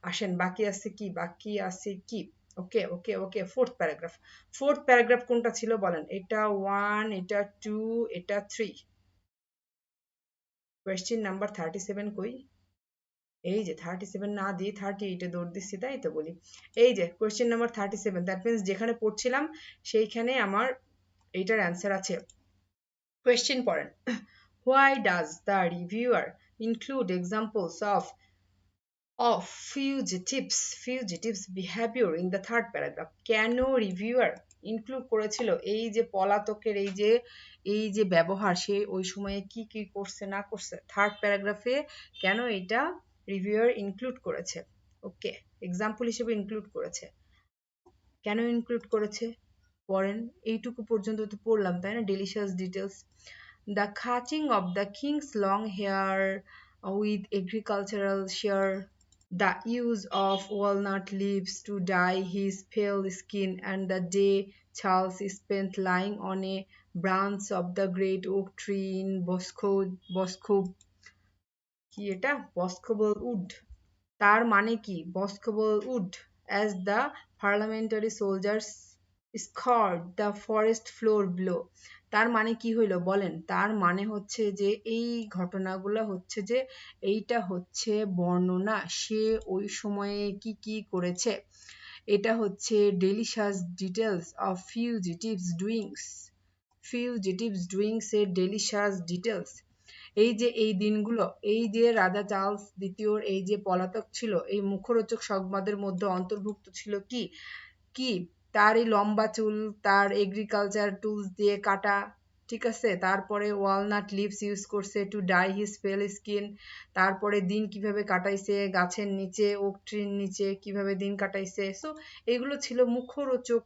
আসেন বাকি আছে কি ওকে ওকে ওকে ফোর্থ প্যারাগ্রাফ কোনটা ছিল বলেন এটা 1 এটা 2 এটা 3 কোয়েশ্চেন নাম্বার 37 কই এই যে 37 না দিয়ে 38 এ দৌড় দিচ্ছি তাই তো বলি এই যে কোয়েশ্চেন নাম্বার 37 দ্যাট মিন্স যেখানে পড়ছিলাম সেইখানে আমার এইটার অ্যান্সার আছে কোয়েশ্চেন পড়েন why does the reviewer include examples of fugitives behavior in the third paragraph কেন রিভিউয়ার ইনক্লুড করেছিল এই যে পলাতকের এই যে ব্যবহার সে ওই সময়ে কি কি করছে না করছে থার্ড প্যারাগ্রাফে কেন এটা রিভিউয়ার ইনক্লুড করেছে ওকে এক্সাম্পল হিসেবে ইনক্লুড করেছে কেন ইনক্লুড করেছে পড়েন এইটুকু পর্যন্ত তো পড়লাম তাই না delicious details the cutting of the kings long hair with agricultural share the use of walnut leaves to dye his pale skin and the day Charles spent lying on a branch of the great oak tree in কি এটা বস্কোবল would তার মানে কি বস্কোবল would as the parliamentary soldiers scoured the forest floor below তার মানে কি হইলো বলেন তার মানে হচ্ছে যে এই ঘটনাগুলো হচ্ছে যে এইটা হচ্ছে বর্ণনা সে ওই সময়ে কি কি করেছে এটা হচ্ছে ডেলিশাস ডিটেলস অফ fugitives এর ডেলিশাস ডিটেলস এই যে এই দিনগুলো এই যে রাজা চার্লস দ্বিতীয়র এই যে পলাতক ছিল এই মুখরোচক সংবাদের মধ্যে অন্তর্ভুক্ত ছিল কি কি তার এই লম্বা চুল তার এগ্রিকালচার টুলস দিয়ে কাটা ঠিক আছে তারপরে ওয়ালনাট লিভস ইউজ করছে টু ডাই হিজ পেল স্কিন তারপরে দিন কিভাবে কাটাইছে গাছের নিচে ওক ট্রির নিচে কিভাবে দিন কাটাইছে সো এগুলো ছিল মুখরোচক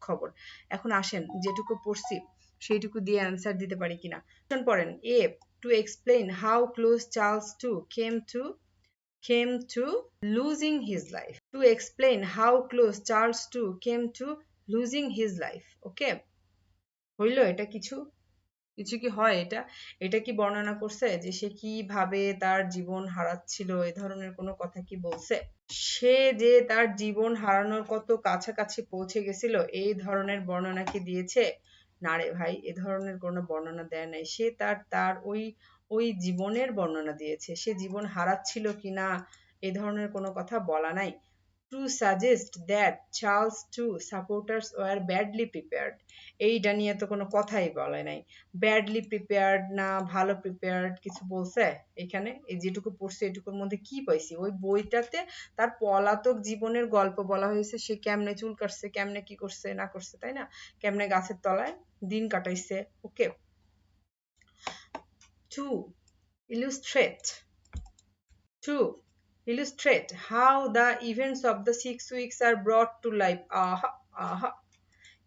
খবর এখন আসেন যেটুকু পড়ছি সেইটুকু দিয়ে অ্যান্সার দিতে পারি কিনা পড়েন এ to explain how close Charles two came to losing his life to explain how close Charles II came to losing his life okay হইল এটা কিছু কিছু কি হয় এটা এটা কি বর্ণনা করছে যে সে কিভাবে তার জীবন হারাচ্ছিল এই ধরনের কোনো কথা কি বলছে সে যে তার জীবন হারানোর কত কাছাকাছি পৌঁছে গেছিল এই ধরনের বর্ণনা কি দিয়েছে না রে ভাই এ ধরনের কোনো বর্ণনা দেয় নাই সে তার ওই জীবনের বর্ণনা দিয়েছে সে জীবন হারাচ্ছিল কিনা এ ধরনের কোনো কথা বলা নাই to suggest that Charles II supporters were badly prepared এইটা নিয়ে তো কোনো কথাই বলে নাই badly prepared না ভালো prepared কিছু বলছে এখানে এই যেটুকু পড়ছে এটুকুর মধ্যে কি পাইছি ওই বইটাতে তার পলাতক জীবনের গল্প বলা হয়েছে সে কেমনে চুল কাটছে কেমনে কি করছে না করছে তাই না কেমনে গাছের তলায় দিন কাটাইছে ওকে to illustrate to illustrate how the events of the 6 weeks are brought to life আহা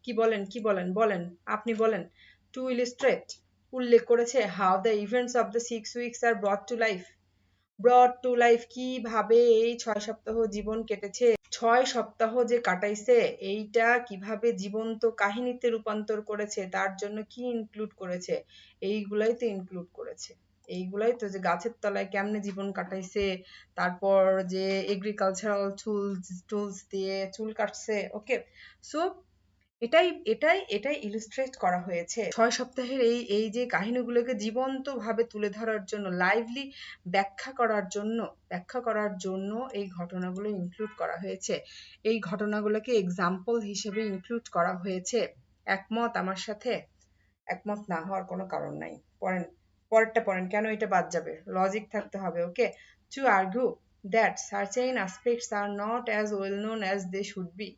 কি বলেন আপনি বলেন to illustrate উল্লেখ করেছে how the events of the 6 weeks are brought to life কিভাবে এই 6 সপ্তাহ জীবন কেটেছে 6 সপ্তাহ যে কাটাইছে এইটা কিভাবে জীবন্ত কাহিনীতে রূপান্তর করেছে তার জন্য কি ইনক্লুড করেছে এইগুলাই তো ইনক্লুড করেছে এইগুলাই তো যে গাছের তলায় কেমনে জীবন কাটাইছে তারপর যে এগ্রিকালচারাল টুলস দিয়ে চুল কাটছে ওকে সো এটাই ইলুস্ট্রেট করা হয়েছে 6 সপ্তাহের এই যে কাহিনীগুলোকে জীবন্তভাবে তুলে ধরার জন্য লাইভলি ব্যাখ্যা করার জন্য এই ঘটনাগুলো ইনক্লুড করা হয়েছে এই ঘটনাগুলোকে এক্সাম্পল হিসেবে ইনক্লুড করা হয়েছে একমত আমার সাথে একমত না হওয়ার কোনো কারণ নাই পরেরটা পড়েন কেন এটা বাদ যাবে লজিক থাকতে হবে okay to argue that certain aspects are not as well known as they should be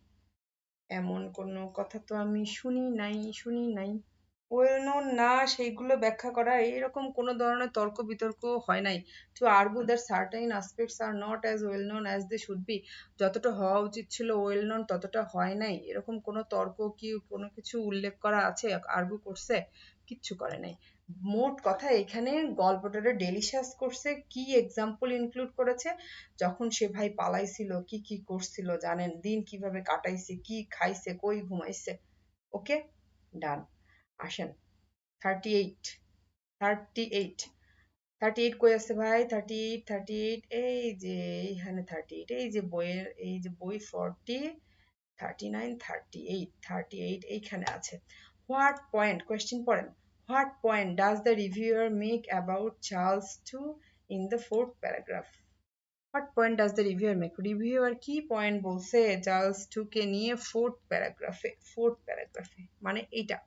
এমন কোনো কথা তো আমি শুনি নাই ওয়েল নোন না সেইগুলো ব্যাখ্যা করা এরকম কোনো ধরনের তর্ক বিতর্ক হয় নাই to argue that certain aspects are not as well known as they should be যতটা হওয়া উচিত ছিল ওয়েল নোন ততটা হয় নাই এরকম কোনো তর্ক কি কোনো কিছু উল্লেখ করা আছে আর্গু করছে কিচ্ছু করে নাই মোট কথা এখানে গল্পটারে ডেলিশিয়াস করছে কি এক্সাম্পল ইনক্লুড করেছে যখন সে ভাই পালাইছিল কি করছিল জানেন দিন কিভাবে কাটাইছে কি খাইছে কই ঘুমাইছে ওকে ডান আসেন 38 38 কই আছে ভাই? 38 এই যে এইখানে 38, এই যে বইয়ের এই যে বই 40, 39, 38 এইখানে আছে। হোয়াট পয়েন্ট, কোয়েশ্চেন পড়েন। What point does the reviewer make about Charles two in the fourth paragraph? What point does the reviewer make, reviewer কি পয়েন্ট বলছে চার্লস টুকে নিয়ে ফোর্থ প্যারাগ্রাফে মানে এইটা।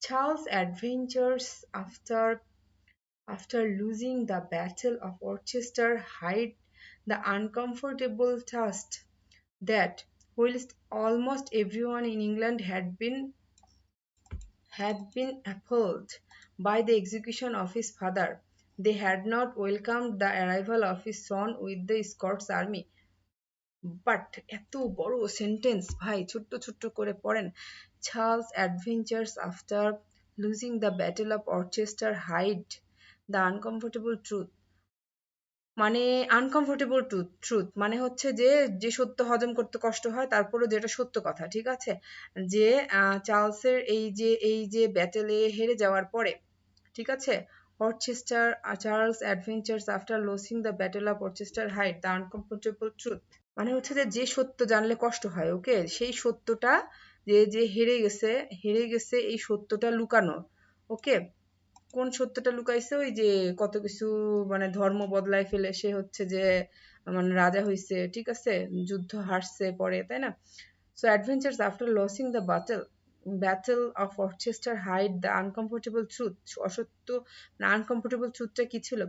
Charles' adventures after losing the Battle of Worcester hide the uncomfortable trust that, whilst almost everyone in England had been appalled by the execution of his father, they had not welcomed the arrival of his son with the Scots army. But এত বড় sentence ভাই, ছোট্ট ছোট্ট করে পড়েন। Charles adventures after losing the battle of Worcester hide the uncomfortable truth, মানে uncomfortable truth মানে হচ্ছে যে যে সত্য হজম করতে কষ্ট হয় তারপরও যেটা সত্য কথা, ঠিক আছে, যে চার্লসের এই যে ব্যাটেলে হেরে যাওয়ার পরে, ঠিক আছে, Worcester Charles adventures after losing the battle of Worcester hide the uncomfortable truth, মানে হচ্ছে যে যে সত্য জানলে কষ্ট হয়, ওকে, সেই সত্যটা যে যে হেরে গেছে এই সত্যটা লুকানো, ওকে। কোন সত্যটা লুকাইছে? ওই যে কত কিছু মানে ধর্ম বদলায় ফেলে সে হচ্ছে যে মানে রাজা হইছে, ঠিক আছে, যুদ্ধ হারছে পরে, তাই না? So adventures after losing the battle of Worcester hide the uncomfortable truth. অসত্য না, uncomfortable truthটা কি ছিল?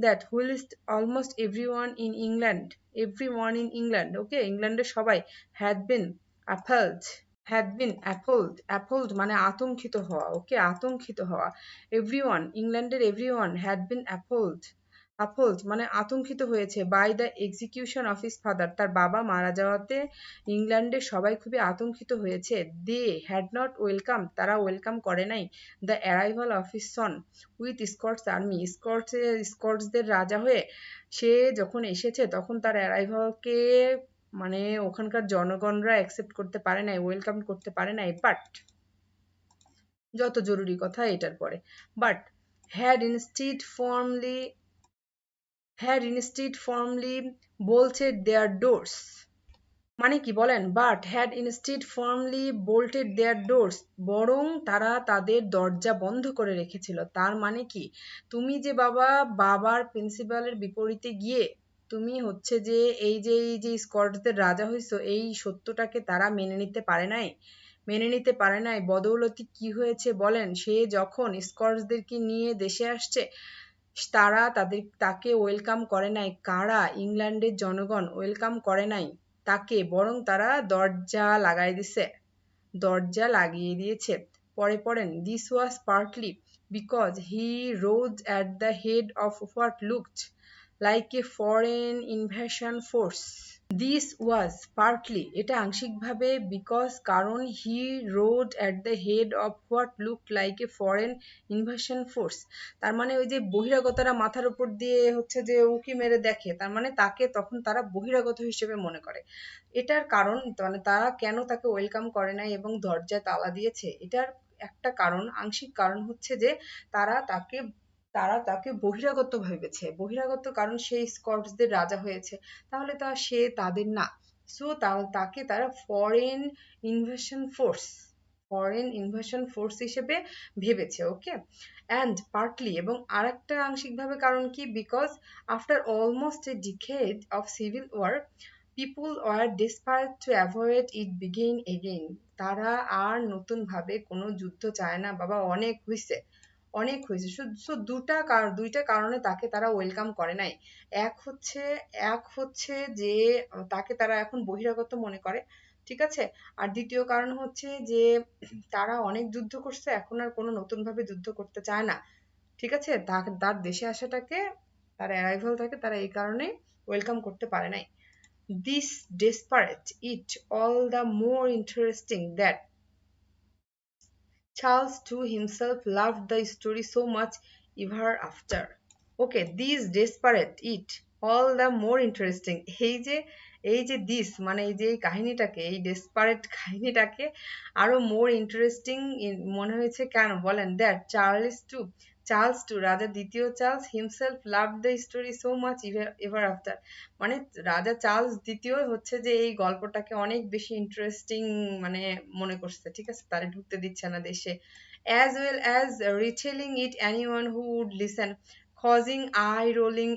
That whilst almost everyone in England, okay, ইংল্যান্ডের সবাই appalled মানে আতঙ্কিত হওয়া, ওকে, আতঙ্কিত হওয়া, ইংল্যান্ডের everyone had been appalled মানে আতঙ্কিত হয়েছে by the execution of his father, তার বাবা মারা যাওয়াতে ইংল্যান্ডের সবাই খুবই আতঙ্কিত হয়েছে। they had not welcomed, তারা ওয়েলকাম করে নাই the arrival of his son with Scots army, স্কটসদের রাজা হয়ে সে যখন এসেছে তখন তার অ্যারাইভালকে মানে ওখানকার জনগণরা অ্যাকসেপ্ট করতে পারে নাই, ওয়েলকাম করতে পারে নাই, বাট যত জরুরি কথা এটার পরে, but had instead firmly bolted their doors, মানে কি বলেন? But had instead firmly bolted their doors, বরং তারা তাদের দরজা বন্ধ করে রেখেছিল। তার মানে কি, তুমি যে বাবার প্রিন্সিপালের বিপরীতে গিয়ে তুমি হচ্ছে যে এই যে স্কটসদের রাজা হইছো, এই সত্যটাকে তারা মেনে নিতে পারে নাই। বদৌলতি কি হয়েছে বলেন? সে যখন স্কটসদেরকে নিয়ে দেশে আসছে তাকে ওয়েলকাম করে নাই। কারা? ইংল্যান্ডের জনগণ ওয়েলকাম করে নাই তাকে, বরং তারা দরজা লাগিয়ে দিয়েছে। পরে পড়েন, this was partly because he rode at the head of what looked like a foreign invasion force. This was partly, এটা আংশিকভাবে, because কারণ he rode at the head of what looked like a foreign invasion force, তার মানে ওই যে বহিরাগতরা মাথার উপর দিয়ে হচ্ছে যে উঁকি মেরে দেখে, তার মানে তাকে তখন তারা বহিরাগত হিসেবে মনে করে। এটার কারণ মানে তারা কেন তাকে ওয়েলকাম করে নাই এবং দরজায় তালা দিয়েছে, এটার একটা কারণ, আংশিক কারণ হচ্ছে যে তারা তাকে বহিরাগত ভেবেছে, বহিরাগত কারণ সে স্কটসদের রাজা হয়েছে, তাহলে সে তাদের না, সো তাকে তারা ফরেন ইনভেশন ফোর্স হিসেবে ভেবেছে, ওকে। অ্যান্ড পার্টলি, এবং আরেকটা আংশিকভাবে কারণ কি, because after almost a decade of civil war people were desperate to avoid it begin again, তারা আর নতুন ভাবে কোনো যুদ্ধ চায় না, বাবা অনেক হয়েছে। সো দুইটা কারণে তাকে তারা ওয়েলকাম করে নাই। এক হচ্ছে যে তাকে তারা এখন বহিরাগত মনে করে, ঠিক আছে, আর দ্বিতীয় কারণ হচ্ছে যে তারা অনেক যুদ্ধ করছে, এখন আর কোনো নতুন ভাবে যুদ্ধ করতে চায় না, ঠিক আছে, তার দেশে আসাটাকে, তার অ্যারাইভাল থাকে, তারা এই কারণে ওয়েলকাম করতে পারে নাই। This desperate it all the more interesting that Charles too himself loved the story so much ever after. Okay, this desperate it all the more interesting, এই যে this মানে এই যে কাহিনীটাকে, এই ডেসপারেট কাহিনীটাকে আরো মোর ইন্টারেস্টিং মনে হয়েছে কেন বলেন? That Charles two, Charles two, রাজা দ্বিতীয় Charles himself love the story so much ever after, মানে রাজা চার্লস দ্বিতীয় হচ্ছে যে এই গল্পটাকে অনেক বেশি ইন্টারেস্টিং মানে মনে করছে, ঠিক আছে, তারে ঢুকতে দিচ্ছে না দেশে, as well as retelling it anyone who would listen, causing eye rolling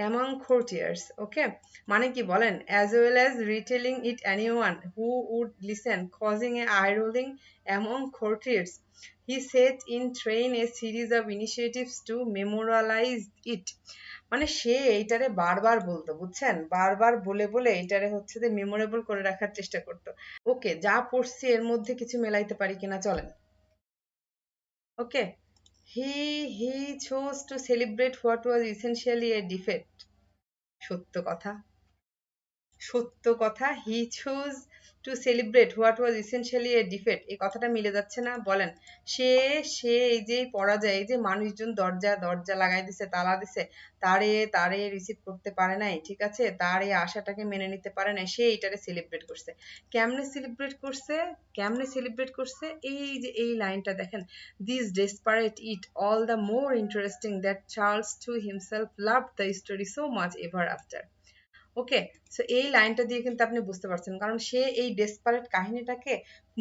among courtiers. Okay, মানে কি বলেন, as well as retelling it anyone who would listen, causing a eye rolling among courtiers. He set in train a series of initiatives to memorialize it. মানে সে এইটারে বারবার বলতো, বুঝছেন, বারবার বলে বলে এইটারে হচ্ছে যে মেমোরেবল করে রাখার চেষ্টা করতো। ওকে, যা পড়ছি এর মধ্যে কিছু মেলাইতে পারি কিনা চলেন। ওকে, he chose to celebrate what was essentially a defeat. সত্য কথা, সত্য কথা, হি choose to celebrate what was essentially A defeat, এই কথাটা মিলে যাচ্ছে না, বলেন। সে সে এই যে পরাজয়, এই যে মানুষজন দরজা দরজা লাগাই দিছে, তালা দিছে, তারে তারে রিসিভ করতে পারে নাই, ঠিক আছে, তার এই আশাটাকে মেনে নিতে পারে নাই, সে এইটারে সেলিব্রেট করছে। কেমনে সেলিব্রেট করছে, কেমনে সেলিব্রেট করছে, এই যে এই লাইনটা দেখেন, this desperate it all the more interesting that Charles two himself loved the story so much ever after. Okay, so এই লাইনটা দিয়ে কিন্তু আপনি বুঝতে পারছেন, কারণ সে এই ডেসপারেট কাহিনীটাকে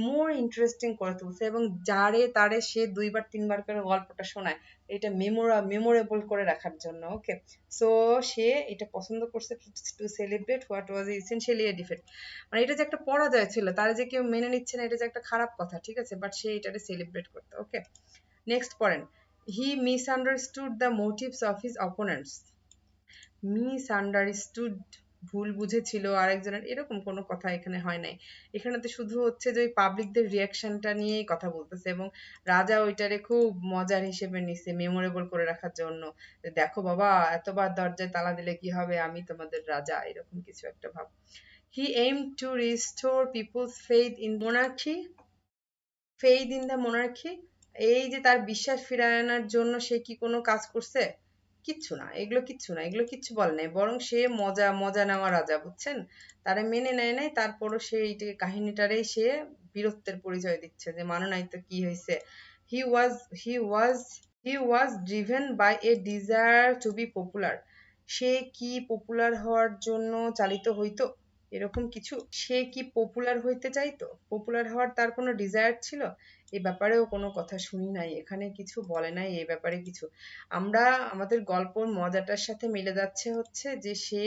মোর ইন্টারেস্টিং করে তুলছে, এবং যারে তারে সে দুইবার তিনবার করে গল্পটা শোনায় এটা মেমোরেবল করে রাখার জন্য। ওকে, সো সে এটা পছন্দ করছে to celebrate what was essentially A defect, মানে এটা যে একটা পরাজয় ছিল, তার যে কেউ মেনে নিচ্ছে না, এটা যে একটা খারাপ কথা, ঠিক আছে, বাট সে এটাকে সেলিব্রেট করতো। ওকে, নেক্সট পড়েন, he misunderstood the motives of his opponents. Misunderstood, ভুল বুঝেছিল আরেকজনের, এরকম কোনো কথা এখানে হয় নাই, এখানে তো শুধু হচ্ছে যে ওই পাবলিকদের রিয়াকশনটা নিয়েই কথা বলতেছে, এবং রাজা ওইটারে খুব মজার হিসেবে নিছে মেমোরেবল করে রাখার জন্য, দেখো বাবা এতবার দরজায় তালা দিলে কি হবে, আমি তোমাদের রাজা, এরকম কিছু একটা ভাব। He aim to restore people's faith in monarchy, faith in the monarchy, এই যে তার বিশ্বাস ফিরায় আনার জন্য সে কি কোনো কাজ করছে, কিচ্ছু না, এগুলো কিচ্ছু না, এগুলো কিচ্ছু বলে নাই, বরং সে মজা মজা নেওয়া রাজা, বুঝছেন, তারা মেনে নেয় নাই, তারপরও সে এইটাকে কাহিনীটারেই সে বীরত্বের পরিচয় দিচ্ছে যে মানো নাই তো কি হয়েছে। He was he was he was driven by a desire to be popular, সে কি পপুলার হওয়ার জন্য চালিত হইতো, এরকম কিছু, সে কি পপুলার হইতে চাইতো, পপুলার হওয়ার তার কোনো ডিজায়ার ছিল, এ ব্যাপারেও কোনো কথা শুনি নাই, এখানে কিছু বলে নাই এ ব্যাপারে কিছু। আমরা আমাদের গল্পর মজাটার সাথে মিলে যাচ্ছে হচ্ছে যে সে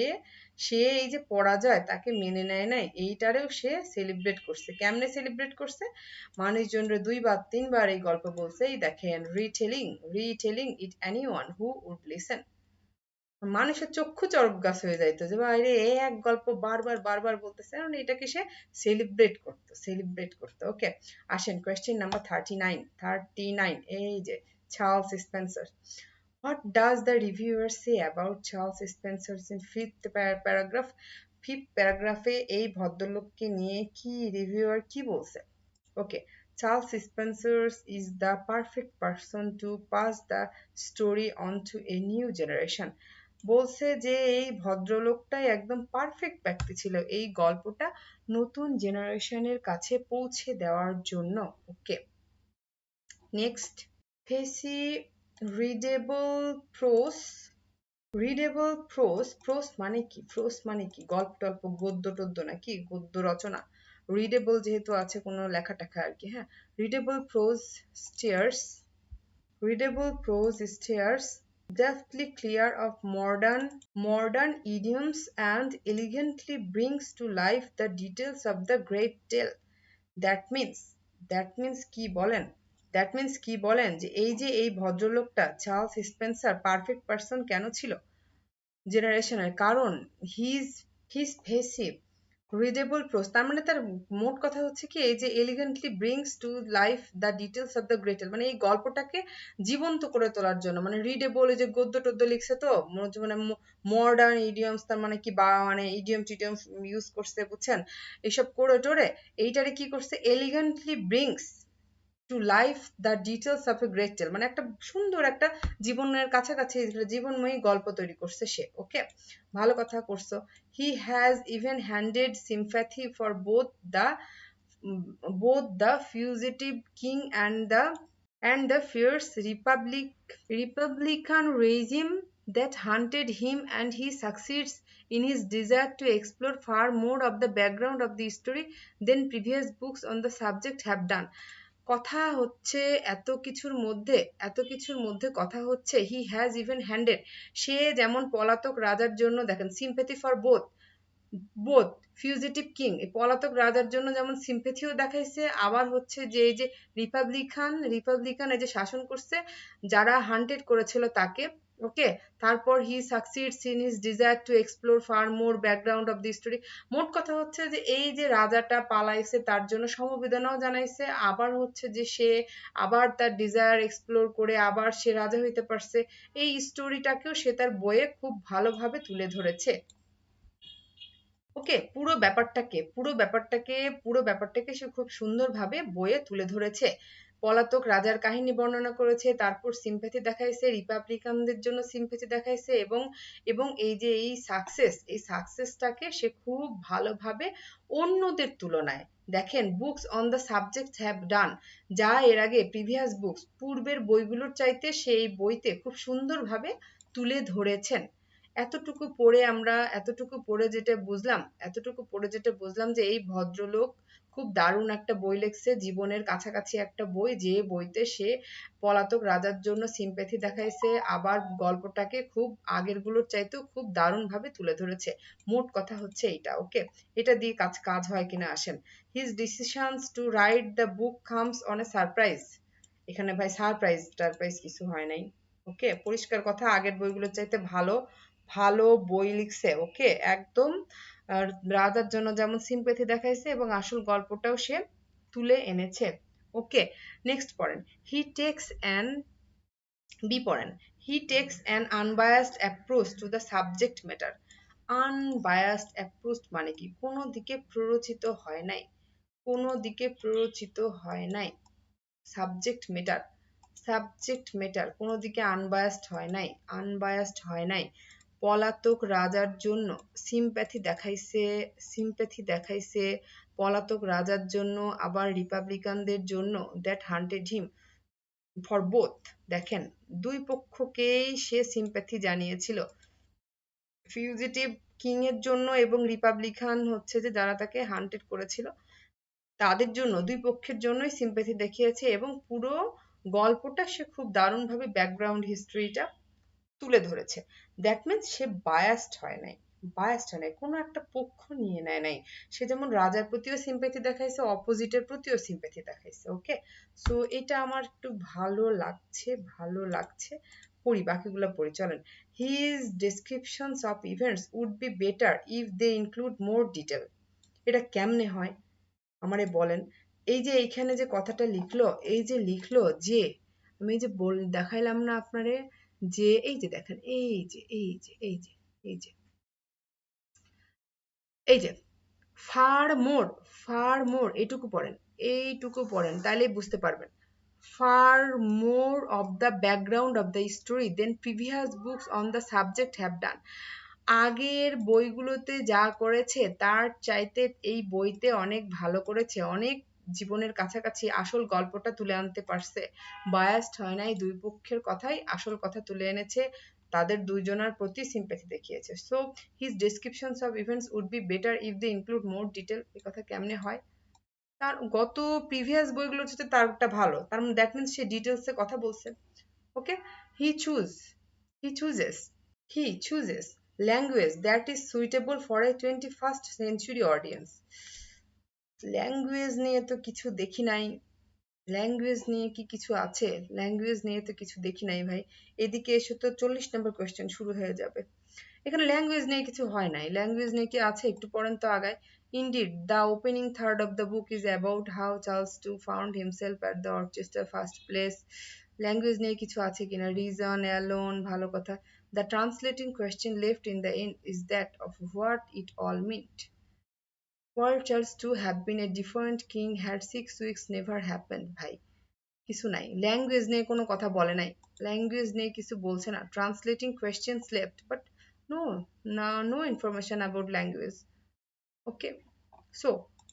সে এই যে পরাজয় তাকে মেনে নেয় নাই, এইটারেও সে সেলিব্রেট করছে, কেমনে সেলিব্রেট করছে, মানুষজনরে দুইবার তিনবার এই গল্প বলছে, এই দেখেন, retelling it anyone who would listen, মানুষের চক্ষু চড়ক গাছ হয়ে যাইতো যে বাইরে এক গল্প বারবার বারবার বলতেছে, কারণ এটাকে সে সেলিব্রেট করতো। ওকে, আসেন কোয়েশ্চেন নাম্বার 39, এই যে Charles Spencer, what does the reviewer say about Charles Spencer in fifth paragraph? Fifth প্যারাগ্রাফে এই ভদ্রলোককে নিয়ে কি রিভিউয়ার কি বলছে। ওকে, Charles Spencer is the perfect person to pass the story on to a new generation. বলছে যে এই ভদ্রলোকটাই একদম পারফেক্ট ব্যক্তি ছিল এই গল্পটা নতুন জেনারেশনের কাছে পৌঁছে দেওয়ার জন্য। ওকে, নেক্সট, ফেসি রিডেবল প্রোস মানে কি, প্রোস মানে কি, গল্প টল্প গদ্য টদ্য নাকি, গদ্য রচনা, রিডেবল যেহেতু আছে কোনো লেখা টেখা আর কি, হ্যাঁ, readable pros stairs deftly clear of modern idioms and elegantly brings to life the details of the great tale. That means কি বলেন যে এই ভদ্রলোকটা চার্লস স্পেন্সার পারফেক্ট পারসন কেন ছিল জেনারেশনের, কারণ হিজ ফেসিভ রিডেবল প্রোস, তার মানে তার মোট কথা হচ্ছে কি, এই যে elegantly brings to life the details of the great tale, মানে এই গল্পটাকে জীবন্ত করে তোলার জন্য, মানে রিডেবল, এই যে গদ্য টদ্য লিখছে তো, মানে মডার্ন ইডিয়মস, তার মানে কি, বা মানে ইডিয়ম টিডিয়ম ইউজ করছে, বুঝছেন, এইসব করে টোরে এইটারে কি করছে, elegantly brings to life the details of a great tale, মানে একটা সুন্দর একটা জীবনের কাছাকাছি জীবনময়ী গল্প তৈরি করছে সে। ওকে, ভালো কথা করছো। He has even handed sympathy for both the fugitive king and the and the fierce republican regime that hunted him, and he succeeds in his desire to explore far more of the background of the story than previous books on the subject have done. কথা হচ্ছে এত কিছুর মধ্যে কথা হচ্ছে he has even handed, সে যেমন পলাতক রাজার জন্য দেখেন sympathy for both fugitive king, এই পলাতক রাজার জন্য যেমন সিম্পেথিও দেখাইছে, আবার হচ্ছে যে এই যে রিপাবলিকান এই যে শাসন করছে যারা হান্টেড করেছিল তাকে। ওকে, তারপর he succeeds in his desire to explore far more background of the story. মোট কথা হচ্ছে যে এই যে রাজাটা পালাইছে তার জন্য সমবেদনাও জানাইছে, আবার হচ্ছে যে সে আবার তার ডিজায়ার এক্সপ্লোর করে আবার সে রাজা হইতে পারছে, এই স্টোরিটাকেও সে তার বইয়ে খুব ভালোভাবে তুলে ধরেছে। ওকে, পুরো ব্যাপারটাকে সে খুব সুন্দরভাবে বইয়ে তুলে ধরেছে। পলাতক রাজার কাহিনী বর্ণনা করেছে, তারপর সিম্প্যাথি দেখাইছে, রিপাবলিকানদের জন্য সিম্প্যাথি দেখাইছে, এবং এই যে এই সাকসেসটাকে সে খুব ভালোভাবে অন্যদের তুলনায় দেখেন books on the subject have ডান, যা এর আগে প্রিভিয়াস বুকস পূর্বের বইগুলোর চাইতে সেই বইতে খুব সুন্দরভাবে তুলে ধরেছেন। এতটুকু পড়ে যেটা বুঝলাম যে এই ভদ্রলোক খুব দারুণ একটা বই লিখছে, জীবনের কাছাকাছি একটা বই, যে বইতে সে পলাতক রাজার জন্য সিম্প্যাথি দেখাইছে, আবার গল্পটাকে খুব আগের গুলোর চাইতেও খুব দারুণ ভাবে তুলে ধরেছে। মোট কথা হচ্ছে এইটা। ওকে, এটা দিয়ে কাজ হয় কিনা আসেন। His decisions to write the book comes on a surprise. এখানে ভাই টারপ্রাইজ কিছু হয় নাই। ওকে, পরিষ্কার কথা, আগের বইগুলোর চাইতে ভালো ভালো বই লিখছে। ওকে, একদম রাজার জন্য যেমন সিম্প্যাথি দেখাইছে এবং আসল গল্পটাও সে তুলে এনেছে। ওকে, নেক্সট পড়েন। হি টেক্স অ্যান বি পড়েন। He takes an unbiased approach to the subject matter. Unbiased approach মানে কি? কোনো দিকে প্ররোচিত হয় নাই, কোনো দিকে প্ররোচিত হয় নাই। সাবজেক্ট ম্যাটার কোনো দিকে আনবায়াসড হয় নাই। পলাতক রাজার জন্য সিম্প্যাথি দেখাইছে পলাতক রাজার জন্য, আবার রিপাবলিকানদের জন্য that hunted him for both. দেখেন দুই পক্ষকেই সে সিম্প্যাথি জানিয়েছিল, ফিউজিটিভ কিং এর জন্য এবং রিপাবলিকান হচ্ছে যে যারা তাকে হান্টেড করেছিল তাদের জন্য, দুই পক্ষের জন্যই সিম্প্যাথি দেখিয়েছে, এবং পুরো গল্পটা সে খুব দারুণভাবে ব্যাকগ্রাউন্ড হিস্ট্রিটা তুলে ধরেছে। দ্যাট মিনস সে বায়াসড হয় নাই, কোনো একটা পক্ষ নিয়ে নেয় নাই। সে যেমন রাজার প্রতিও সিম্প্যাথি দেখাইছে, অপোজিটের প্রতিও সিম্প্যাথি দেখাইছে। ওকে, সো এটা আমার একটু ভালো লাগছে। পড়ি, বাকিগুলো পড়ি চলেন। His descriptions of events would be better if they include more detail. এটা কেমনে হয় আমারে বলেন। এই যে এইখানে যে কথাটা লিখলো, যে আমি এই যে দেখাইলাম না আপনারে, যে এই যে দেখেন এই যে ফার মোর এইটুকু পড়েন তাহলেই বুঝতে পারবেন। Far more of the background of the story than previous books on the subject have done. আগের বইগুলোতে যা করেছে তার চাইতে এই বইতে অনেক ভালো করেছে, অনেক জীবনের কাছাকাছি আসল গল্পটা তুলে আনতে পারছে। বায়াসড হয় নাই, দুই পক্ষের কথাই আসল কথা তুলে এনেছে, তাদের দুইজনের প্রতি সিম্প্যাথি দেখিয়েছে। So his descriptions of events would be better if they include more detail. এই কথা কেমনে হয়? তার গত প্রিভিয়াস বইগুলোর সাথে তারটা ভালো, তার মানে দ্যাট মিনস সে ডিটেলসে কথা বলছে। Okay, he choose he chooses He chooses language that is suitable for a 21st century audience. Language নিয়ে তো কিছু দেখি নাই, ল্যাঙ্গুয়েজ নিয়ে কি কিছু আছে? ল্যাঙ্গুয়েজ নিয়ে তো কিছু দেখি নাই ভাই। এদিকে এসে তো 40 নম্বর কোয়েশ্চেন শুরু হয়ে যাবে। এখানে ল্যাঙ্গুয়েজ নিয়ে কিছু হয় নাই, ল্যাঙ্গুয়েজ নিয়ে কি আছে একটু পড়েন তো আগায়। Indeed, the opening third of the book is about how Charles II found himself at the Orchestra first place. Language নিয়ে কিছু আছে কিনা? রিজন অ্যালোন, ভালো কথা। The translating question left in the end is that of what it all meant. While Charles II had been a different king had 6 weeks never happened. ভাই কিছু নাই, language নিয়ে কোনো কথা বলে নাই, ল্যাঙ্গুয়েজ নিয়ে কিছু বলছে না। Translating questions left but no information about language. Okay, so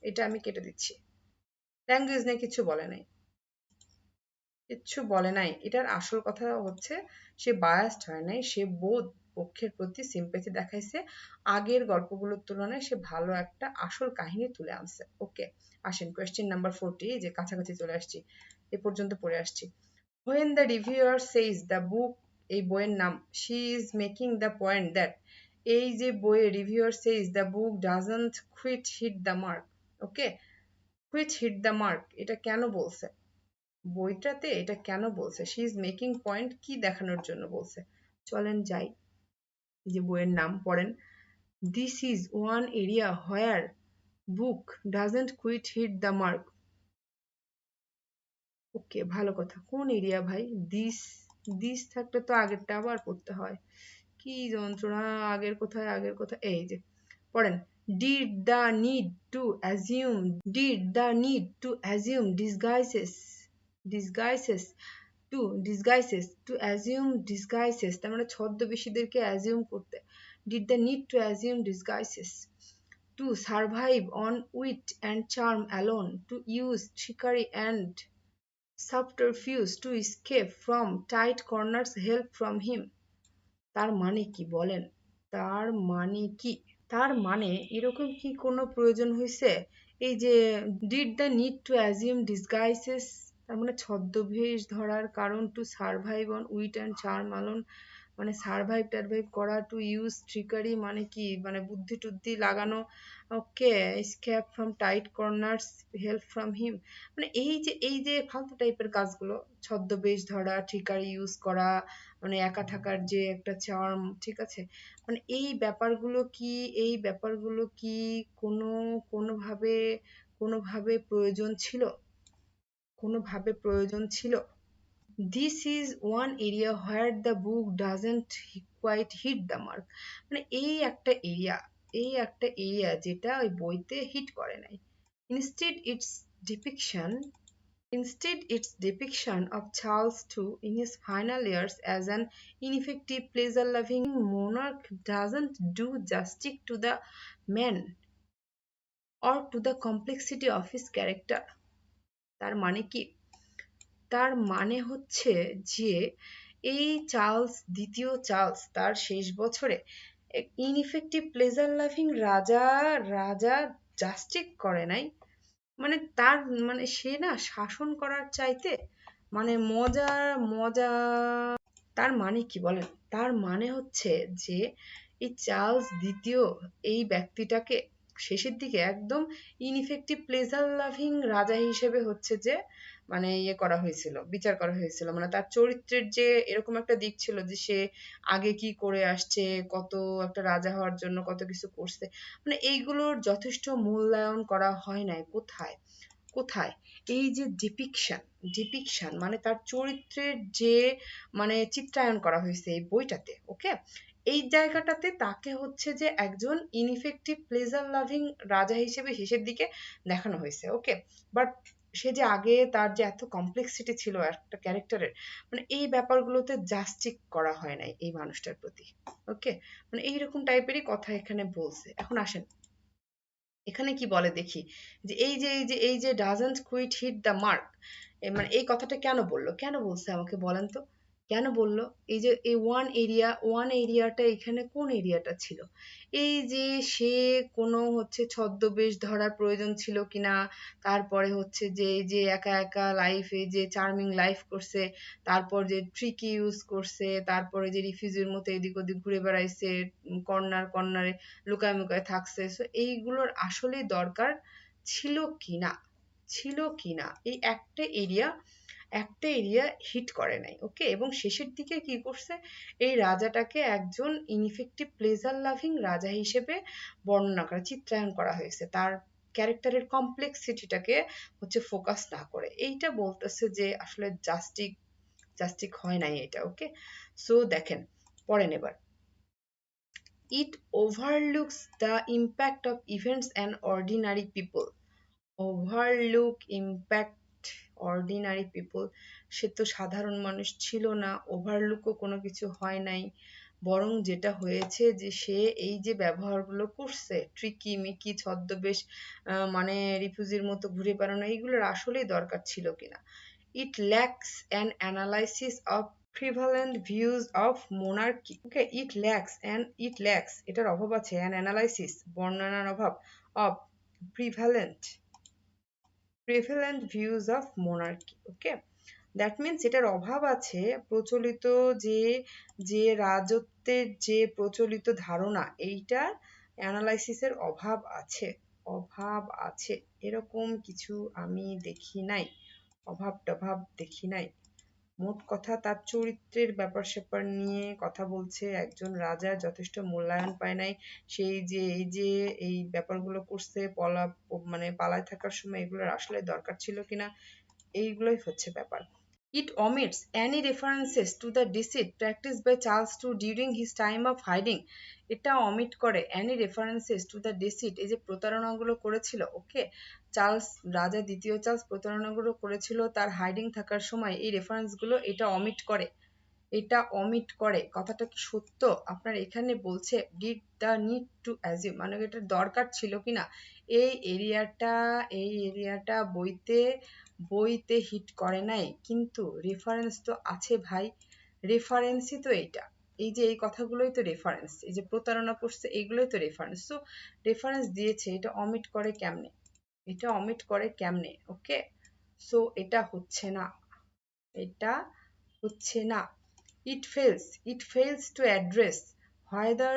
এটা আমি কেটে দিচ্ছি, ল্যাঙ্গুয়েজ নিয়ে কিছু বলে নাই। কিচ্ছু বলে নাই। এটার আসল কথা হচ্ছে সে বায়াসড হয় নাই, সে বোধ পক্ষের প্রতি সিম্প্যাথি দেখাইছে, আগের গল্পগুলোর তুলনায় সে ভালো একটা আসল কাহিনী তুলে আনছে। ওকে, আসেন কোয়েশ্চেন নাম্বার 40, যে কাছাকাছি চলে আসছি, এ পর্যন্ত পড়ে আসছি। When the reviewer says the book, এই বইয়ের নাম, she is making the point that, এই যে বইয়ে reviewer says the book doesn't quite hit the mark. Okay, quite hit the mark এটা কেন বলছে? বইটাতে এটা কেন বলছে? she is making point কি দেখানোর জন্য বলছে? চলেন যাই, যে বইয়ের নাম পড়েন। This is one area where book doesn't quite hit the mark. ওকে, ভালো কথা। কোন এরিয়া ভাই? দিস, দিস থাকলে তো আগেরটা আবার পড়তে হয়, কি যন্ত্রণা! আগের কোথায়, আগের কোথায়, এই যে পড়েন। Did the need to assume, did the need to assume disguises, disguises to assume disguises, তার মানে ছদ্মবেশীদেরকে assume করতে, did the need to assume disguises to survive on wit and charm alone, to use trickery and subterfuge to escape from tight corners help from him, তার মানে কি বলেন? তার মানে কি? তার মানে এরকম কি কোনো প্রয়োজন হয়েছে? এই যে did the need to assume disguises, তার মানে ছদ্মবেশ ধরার কারণ, to survive on wit and charm alone মানে সারভাইভ টারভাইভ করা, টু ইউজ ট্রিকারি মানে কি, মানে বুদ্ধি টুদ্ধি লাগানো, okay, escape from tight corners help from him, মানে এই যে ফালতু টাইপের কাজগুলো, ছদ্মবেশ ধরা, ট্রিকারি ইউজ করা, মানে একা থাকার যে একটা চার্ম, ঠিক আছে, মানে এই ব্যাপারগুলো কি কোনো কোনোভাবে কোনোভাবে প্রয়োজন ছিল? কোনোভাবে প্রয়োজন ছিল? This is one area where the book doesn't quite hit the mark, মানে এই একটা এরিয়া যেটা ওই বইতে হিট করে নাই। Instead its depiction of Charles II in his final years as an ineffective pleasure-loving monarch doesn't do justice to the man or to the complexity of his character. তার মানে কি? তার মানে হচ্ছে যে এই দ্বিতীয় চার্লস তার শেষ বছরে ইনইফেক্টিভ প্লেজার লাভিং রাজা জাস্টিস করে নাই, মানে তার মানে সে না শাসন করার চাইতে মানে মজা মজা, তার মানে কি বলেন? তার মানে হচ্ছে যে এই চার্লস দ্বিতীয় এই ব্যক্তিটাকে শেষের দিকে একদম ইনইফেক্টিভ প্লেজার লাভিং রাজা হিসেবে হচ্ছে যে মানে করা হয়েছিল, বিচার করা হয়েছিল, মানে তার চরিত্রের যে এরকম একটা দিক ছিল যে সে আগে কি করে আসছে, কত একটা রাজা হওয়ার জন্য কত কিছু করছে, মানে এইগুলোর যথেষ্ট মূল্যায়ন করা হয় নাই। কোথায়? কোথায়? এই যে ডিপিকশন মানে তার চরিত্রের যে মানে চিত্রায়ন করা হয়েছে এই বইটাতে, ওকে, এই জায়গাটাতে তাকে হচ্ছে যে একজন ইনইফেক্টিভ প্লেজার লাভিং রাজা হিসেবে শেষের দিকে দেখানো হয়েছে, ওকে, বাট সে যে আগে তার যে এত কমপ্লেক্সিটি ছিল একটা ক্যারেক্টারের, মানে এই ব্যাপারগুলোতে জাস্টিস করা হয় নাই এই মানুষটার প্রতি, ওকে, মানে এইরকম টাইপেরই কথা এখানে বলছে। এখন আসেন এখানে কি বলে দেখি, যে এই যে doesn't quite hit the mark, মানে এই কথাটা কেন বললো, কেন বলছে আমাকে বলেন তো, কেন বললো? এই যে এই ওয়ান এরিয়াটা এখানে কোন এরিয়াটা ছিল? এই যে সে কোনো হচ্ছে ছদ্মবেশ ধরার প্রয়োজন ছিল কিনা, তারপরে হচ্ছে যে এই যে একা একা লাইফে যে চার্মিং লাইফ করছে, তারপর যে ট্রিকি ইউজ করছে, তারপরে যে রিফিউজির মতো এদিক ওদিক ঘুরে বেড়াইছে, কর্নারে লুকায় মুকায় থাকছে, সো এইগুলোর আসলেই দরকার ছিল কিনা, এই একটা এরিয়া হিট করে নাই, ওকে, এবং শেষের দিকে কি করছে, এই রাজাটাকে একজন ইনইফেক্টিভ প্লেজার লাভিং রাজা হিসেবে বর্ণনা করা, চিত্রায়ন করা হয়েছে, তার ক্যারেক্টারের কমপ্লেক্সিটিটাকে হচ্ছে ফোকাস না করে, এইটা বলতেছে যে আসলে জাস্টিক হয় নাই এটা, ওকে। সো দেখেন পড়েন এবার। It overlooks the impact of events and ordinary people. Overlook impact ordinary people, সে তো সাধারণ মানুষ ছিল না, ওভারলুকও কোনো কিছু হয় নাই, বরং যেটা হয়েছে যে সে এই যে ব্যবহারগুলো করছে, ট্রিকি মিকি ছদ্মবেশ মানে রিফিউজির মতো ঘুরে বেড়ানো, এইগুলোর আসলেই দরকার ছিল কিনা, It lacks an analysis of prevalent views of monarchy. Okay, it lacks এটার অভাব আছে an analysis বর্ণনার অভাব of prevalent views of monarchy. Okay, that means এটার অভাব আছে প্রচলিত যে যে রাজত্বের যে প্রচলিত ধারণা এইটার অ্যানালাইসিসের অভাব আছে এরকম কিছু আমি দেখি নাই, অভাব টভাব দেখি নাই। মোট কথা তার চরিত্রের ব্যাপার স্যাপার নিয়ে কথা বলছে, একজন রাজার যথেষ্ট মূল্যায়ন পায় নাই, সেই যে এই ব্যাপারগুলো করছে মানে পালায় থাকার সময় এগুলোর আসলে দরকার ছিল কিনা, এইগুলোই হচ্ছে ব্যাপার। It omits any references to the deceit practiced by Charles II during his time of hiding. এটা omit করে any references to the deceit, এই যে প্রতারণাগুলো করেছিল, ওকে, রাজা দ্বিতীয় চার্লস প্রতারণাগুলো করেছিল তার হাইডিং থাকার সময়, এই রেফারেন্সগুলো এটা অমিট করে। কথাটা কি সত্য? আপনার এখানে বলছে did the need to assume, মানে এটা দরকার ছিল কিনা, এই এরিয়াটা বইতে হিট করে নাই, কিন্তু রেফারেন্স তো আছে ভাই, রেফারেন্সই তো এইটা, এই যে এই কথাগুলোই তো রেফারেন্স, এই যে প্রতারণা করছে এইগুলোই তো রেফারেন্স। তো রেফারেন্স দিয়েছে, এটা অমিট করে কেমনে? ওকে, সো এটা হচ্ছে না। It fails to address whether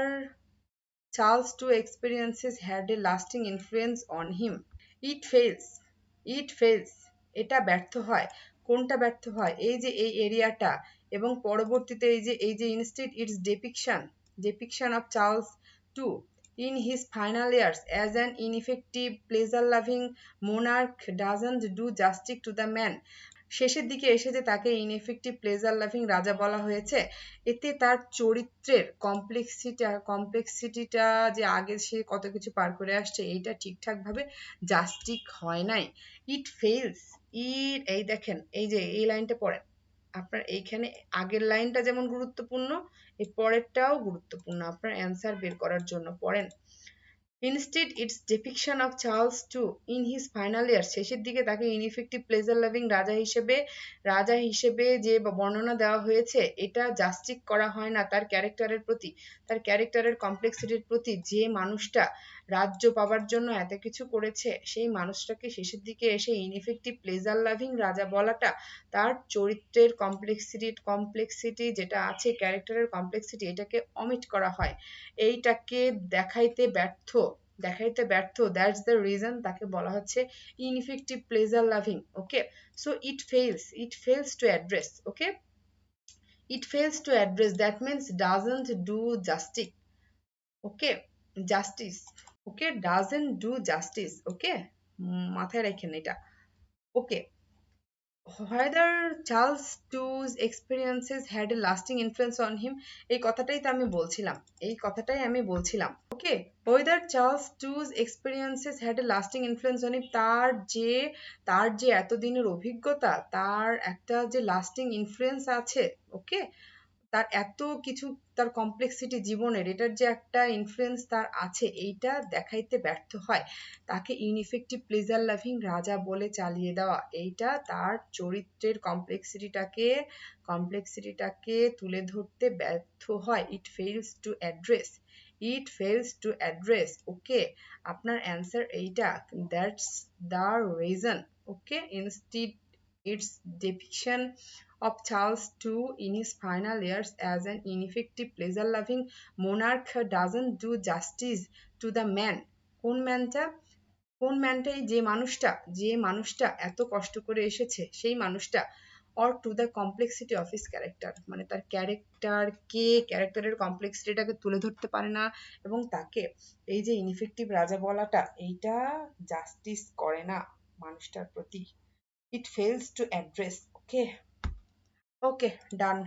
Charles II experiences had a lasting influence on him. It fails, এটা ব্যর্থ হয়। কোনটা ব্যর্থ হয়? এই যে এই এরিয়াটা, এবং পরবর্তীতে এই যে instead its depiction of Charles II in his final years as an ineffective pleasure loving monarch doesn't do justice to the man. শেষের দিকে এসে যে তাকে ইনএফেক্টিভ প্লেজার লাভিং রাজা বলা হয়েছে, এতে তার চরিত্রের কমপ্লেক্সিটিটা যে আগে সে কত কিছু পার করে আসছে এইটা ঠিকঠাক ভাবে জাস্টিক হয় নাই। এই দেখেন, এই যে এই লাইনটা পড়েন, আপনার এইখানে আগের লাইনটা যেমন গুরুত্বপূর্ণ, এই পরেরটাও গুরুত্বপূর্ণ আপনার অ্যান্সার বের করার জন্য। পড়েন, Instead, its depiction of Charles II in his final years, শেষের দিকে তাকে ইনএফেক্টিভ প্লেজার লাভিং রাজা হিসেবে যে বর্ণনা দেওয়া হয়েছে, এটা জাস্টিক করা হয় না তার ক্যারেক্টারের কমপ্লেক্সিটির প্রতি। যে মানুষটা রাজ্য পাবার জন্য এত কিছু করেছে, সেই মানুষটাকে শেষের দিকে এসে ইনএফেক্টিভ প্লেজার লাভিং রাজা বলাটা, তার চরিত্রের কমপ্লেক্সিটি যেটা আছে, ক্যারেক্টারের কমপ্লেক্সিটি, এটাকে অমিট করা হয়, এইটাকে দেখাইতে ব্যর্থ, দ্যাটস দ্য রিজন তাকে বলা হচ্ছে ineffective pleasure loving. Okay, so it fails to address, okay, it fails to address, that means doesn't do justice, okay, doesn't do justice, okay, মাথায় রাখেন এটা। ওকে, whether Charles II's experiences had a lasting influence on him, এই কথাটাই আমি বলছিলাম। ওকে, whether Charles II's experiences had a lasting influence on him, তার যে এতদিনের অভিজ্ঞতা, তার একটা যে লাস্টিং ইনফ্লুয়েন্স আছে, ওকে, তার এত কিছু, তার কমপ্লেক্সিটি জীবনের, এটার যে একটা ইনফ্লুয়েন্স তার আছে, এইটা দেখাইতে ব্যর্থ হয়, তাকে ইনএফেক্টিভ প্লেজার লাভিং রাজা বলে চালিয়ে দেওয়া, এইটা তার চরিত্রের কমপ্লেক্সিটিটাকে তুলে ধরতে ব্যর্থ হয়। ইট ফেলস টু অ্যাড্রেস, ওকে, আপনার অ্যান্সার এইটা, that's the reason. Okay, instead its depiction of Charles II in his final years as an ineffective pleasure-loving monarch doesn't do justice to the man. কোন ম্যানটা? যে মানুষটা এত কষ্ট করে এসেছে, সেই মানুষটা, or to the complexity of his character, মানে তার ক্যারেক্টারের কমপ্লেক্সিটিটাকে তুলে ধরতে পারে না, এবং তাকে এই যে ইনএফেক্টিভ রাজা বলাটা, এইটা জাস্টিস করে না মানুষটার প্রতি। It fails to address. Okay, done.